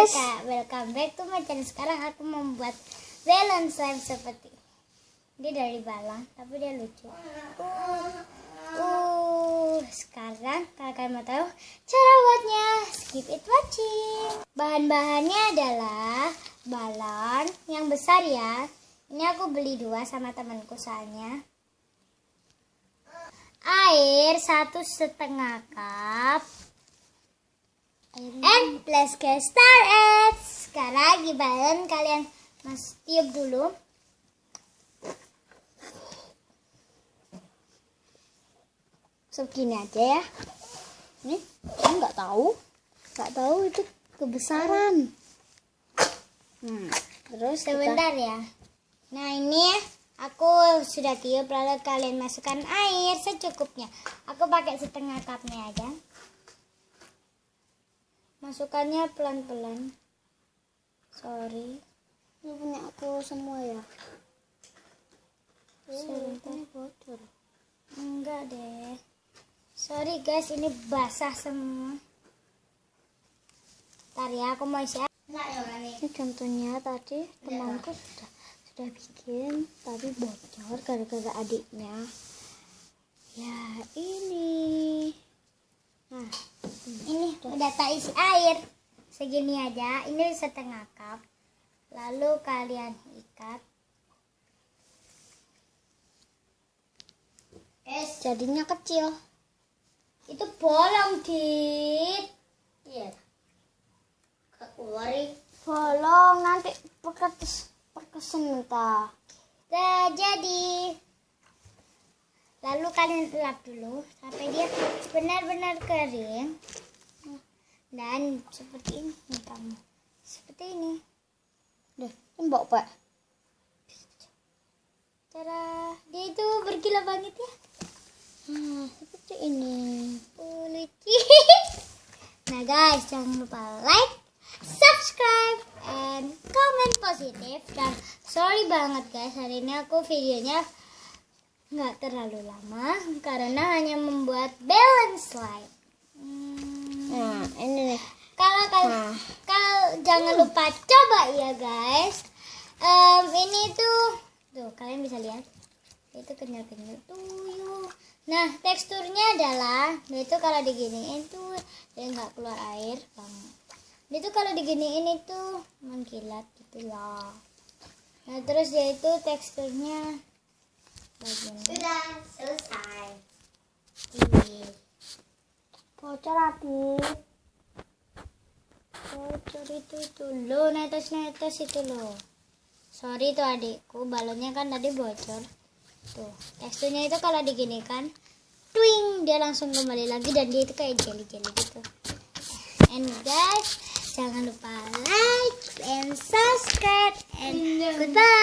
guys, welcome back to my channel. Sekarang aku membuat balon slime seperti ini dari balon, tapi dia lucu. Sekarang kalian mau tahu cara buatnya? Skip it watching. Bahan-bahannya adalah balon yang besar ya. Ini aku beli 2 sama temanku soalnya. Air 1,5 cup. And let's get started. Sekarang gimana kalian tiup dulu. segini aja ya. Nih, aku nggak tahu itu kebesaran. Terus sebentar ya. Nah ini aku sudah tiup, lalu kalian masukkan air secukupnya. Aku pakai 1/2 cupnya aja. Masukkannya pelan-pelan. Sorry. Ini punya aku semua ya. Sebentar. Bocor. Enggak deh. Sorry guys, ini basah semua. Ntar ya, aku mau isi. Ini contohnya tadi temanku sudah bikin, tapi bocor gara-gara adiknya. Ya ini. Nah, Ini udah tak isi air segini aja. Ini 1/2 cup. Lalu kalian ikat. jadinya kecil. Itu bolong dit. Iya. Keluarin. Bolong nanti perkesen entah. Udah jadi. Lalu kalian lap dulu sampai dia benar-benar kering. Dan seperti ini nih kamu. Seperti ini. Deh, tembok Pak. Cara dia itu berkilau banget ya. Seperti ini. Lucu. Nah guys, jangan lupa like, subscribe, and comment positif. Dan sorry banget guys, hari ini aku videonya nggak terlalu lama karena hanya membuat balon slime. Nah, ini nih. Kalau jangan lupa coba ya guys. Ini tuh kalian bisa lihat itu kenyal-kenyal tuyul. Nah teksturnya adalah itu kalau diginiin tuh dia nggak keluar air banget. Itu kalau diginiin itu mengkilat gitu loh. Nah terus dia itu teksturnya begini. Sudah selesai. Bocor adik. Bocor itu loh, netes itu loh. Sorry tuh adikku, balonnya kan tadi bocor. Tuh, teksturnya itu kalau diginikan, twing, dia langsung kembali lagi dan dia itu kayak jelly-jelly gitu. And guys, jangan lupa like and subscribe and goodbye.